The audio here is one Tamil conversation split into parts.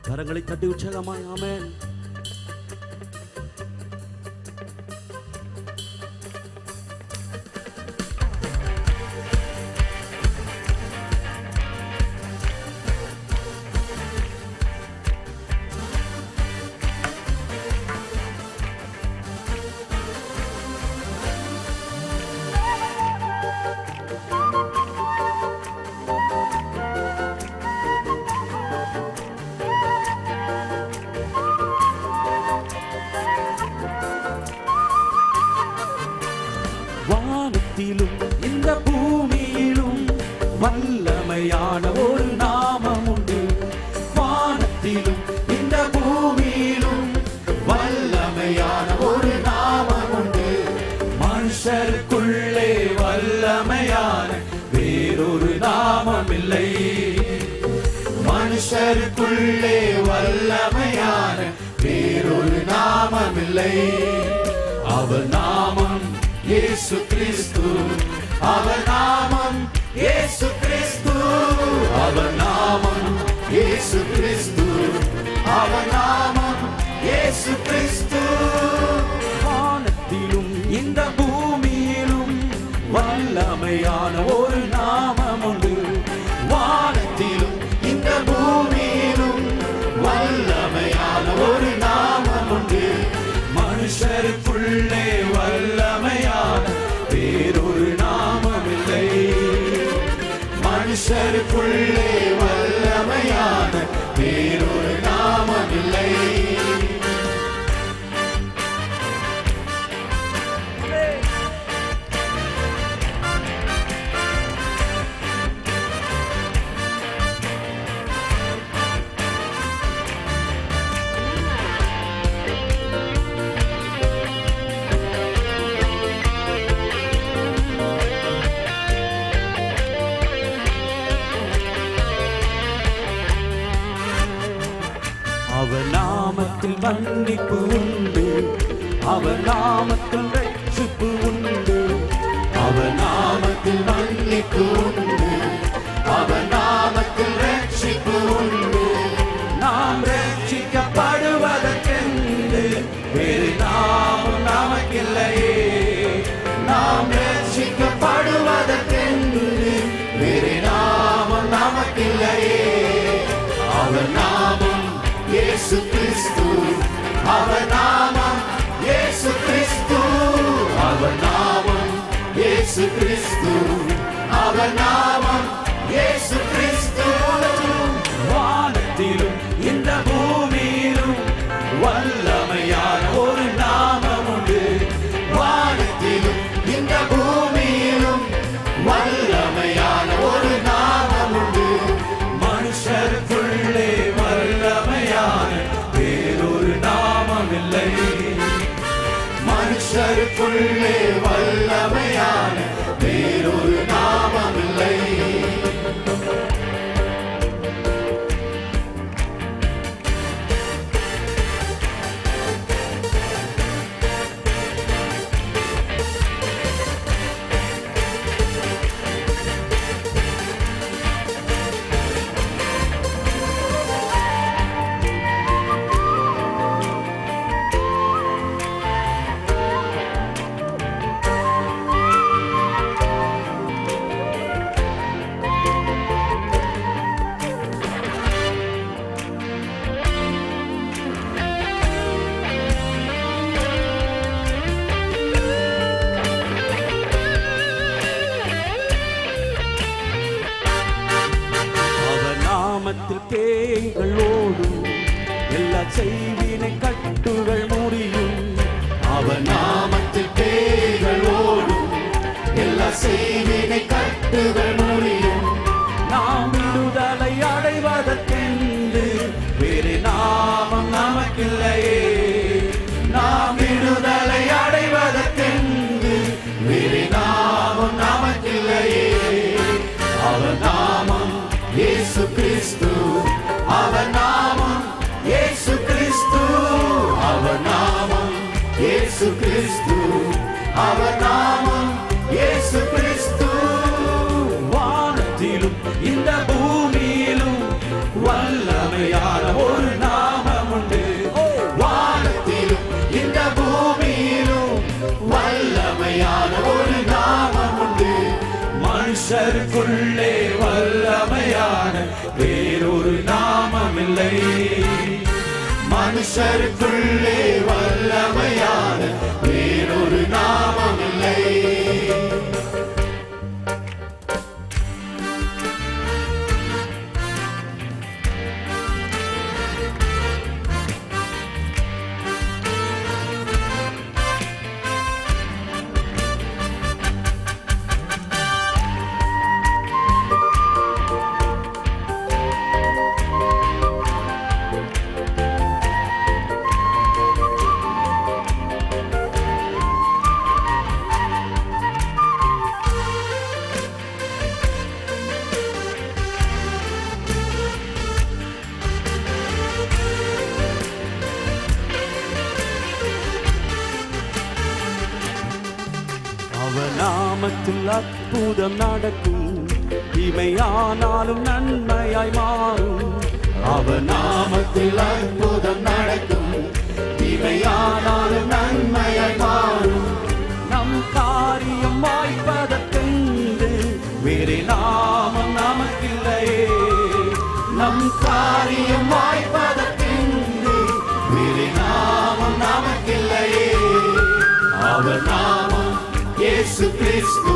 கரங்களை தட்டி உற்சாகமாய் ஆமென். வானத்திலும் இந்த பூமியிலும் வல்லமையான ஒரு நாமம் உண்டு. வானத்திலும் இந்த பூமியிலும் வல்லமையான ஒரு நாமம் உண்டு. மனுஷருக்குள்ளே வல்லமையான வேறொரு நாமம் இல்லை. மனுஷருக்குள்ளே வல்லமையான வேறொரு நாமம் இல்லை. அவர் நாமம் இயேசு கிறிஸ்து. அவர் நாமம் இயேசு கிறிஸ்து. அவர் நாமம் இயேசு கிறிஸ்து. அவர் நாமம் இயேசு கிறிஸ்து. வானத்திலும் இந்த பூமியிலும் வல்லமையான ஒரு நாமம் உண்டு. வானத்திலும் இந்த பூமியிலும் வல்லமையான ஒரு நாமம் உண்டு. மனுஷருக்குள்ளே வல்லமையான வேறொரு நாமம் இல்லை. மனுஷருக்குள்ளே வல்லமையான வேறொரு நாமம் இல்லை. அவர் நாமத்தில் மன்னிப்பு உண்டு. அவர் நாமத்தில் ரட்சிப்பு உண்டு. அவர் நாமத்தில் மன்னிப்பு உண்டு. அவர் நாமத்தில் ரட்சிப்பு உண்டு. நாம் ரட்சிக்கப்படுவதற்கென்று வேறு நாமம் நமக்கில்லையே. நாம் ரட்சிக்கப்படுவதற்கென்று வேறு நாமம் நமக்கில்லையே. அவர் நாமம் இயேசு கிறிஸ்து. அவர் நாமம் இயேசு கிறிஸ்து. அவர் நாமம் இயேசு கிறிஸ்து. அவர் நாமம் இயேசு கிறிஸ்து. வானத்திலும் இந்த பூமியிலும் வல்லமையான ஒரு நாமம் உண்டு. வானத்திலும் இந்த பூமியிலும் வல்லமையான ஒரு நாமம் உண்டு. மனுஷருக்குள்ளே வல்லமையான வேறொரு நாமம் இல்லை. மனுஷருக்குள்ளே வல்லமையான வேறொரு நாமம் இல்லை. நாமத்தில் பேய்கள் ஓடும். எல்லா செய்வினை கட்டுகள் முடியும். அவர் நாமத்தில் பேய்கள் ஓடும். எல்லா செய்வினை கட்டுகள் முடியும். நாம் விடுதலை அடைவதற்கென்று வேறு நாமம் நமக்கில்லையே. நாம் விடுதலை அடைவதற்கென்று வேறு நாமம் நமக்கில்லையே. அவர் நாமம் இயேசு கிறிஸ்து. அவர் நாமம் இயேசு கிறிஸ்து. அவர் நாமம் இயேசு கிறிஸ்து. அவர் நாமம் இயேசு கிறிஸ்து. வானத்திலும் இந்த பூமியிலும் வல்லமையான ஒரு வேறொரு நாமமில்லை. மனுஷருக்குள்ளே வல்லமையான வேறொரு நாமமில்லை. அவர் நாமத்தில் அற்புதம் நடக்கும், தீமையானாலும் நன்மையாய் மாறும். அவர் நாமத்தில் அற்புதம் நடக்கும், தீமையானாலும் நன்மையாய் மாறும். நம் காரியம் வாய்ப்பதற்கென்று வேறு நாமம் நமக்கில்லையே. நம் காரியம் வாய்ப்பதற்கென்று வேறு நாமம் நமக்கில்லையே. அவர் நாமம் இயேசு கிறிஸ்து,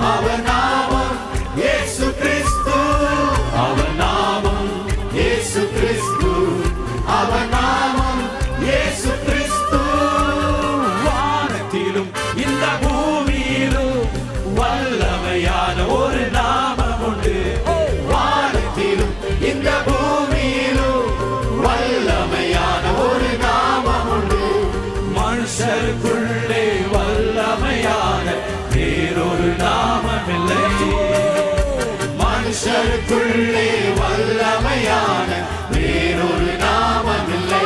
அவர் நாமம் இயேசு கிறிஸ்து, அவர் நாமம் இயேசு கிறிஸ்து, அவர் நாமம் இயேசு கிறிஸ்து. வானத்திலும் இந்த பூமியிலும் வல்லமையான ஒரு நாமம் உண்டு. வானத்திலும் இந்த பூமியிலும் வல்லமையான ஒரு நாமம் உண்டு. மனுஷருக்குள்ளே வல்லமையான வேறொரு நாமமில்லை. மனுஷருக்குள்ளே வல்லமையான வேறொரு நாமமில்லை.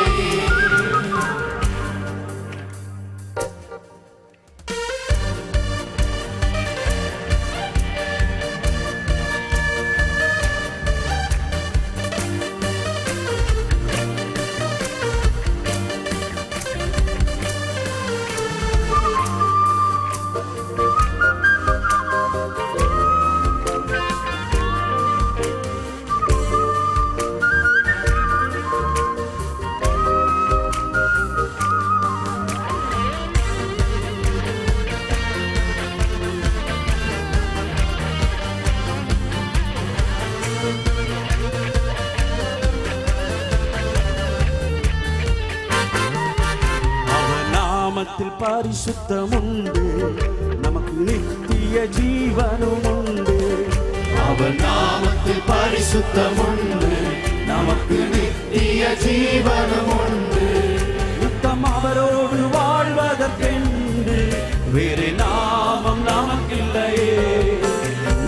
நாமத்தில் பரிசுத்தம் உண்டு, நமக்கு நித்திய ஜீவனும் உண்டு. அவர் நாமத்தில் பரிசுத்தம் உண்டு, நமக்கு நித்திய ஜீவனும் உண்டு. நித்தம் அவரோடு வாழ்வதற்கென்று வேறு நாமம் நமக்கில்லையே.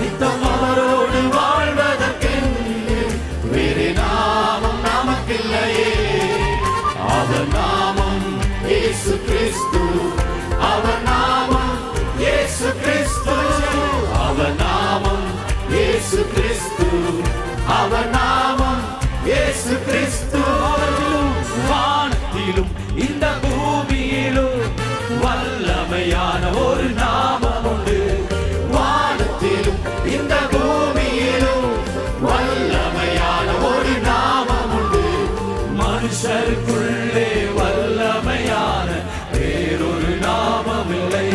நித்தம் அவரோடு வாழ்வதற்கென்று வேறு நாமம் நமக்கில்லையே. அவர் நாமம் இயேசு கிறிஸ்து, அவர் நாமம் இயேசு கிறிஸ்து, அவர் நாமம் இயேசு கிறிஸ்து, அவர் நாமம் இயேசு கிறிஸ்து. வானத்திலும் இந்த பூமியிலும் வல்லமையான ஒரு நாமம் உண்டு. வானத்திலும் இந்த பூமியிலும் வல்லமையான ஒரு நாமம் உண்டு. மனுஷருக்குள்ளே வல்லமையான வேறொரு நாமமில்லை.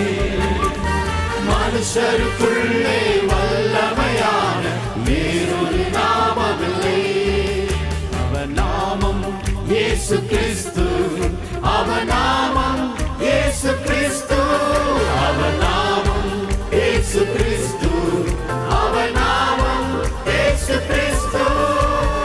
மனுஷருக்குள்ளே வல்லமையான வேறொரு நாமமில்லை. அவர் நாமம் இயேசு கிறிஸ்து, அவர் நாமம்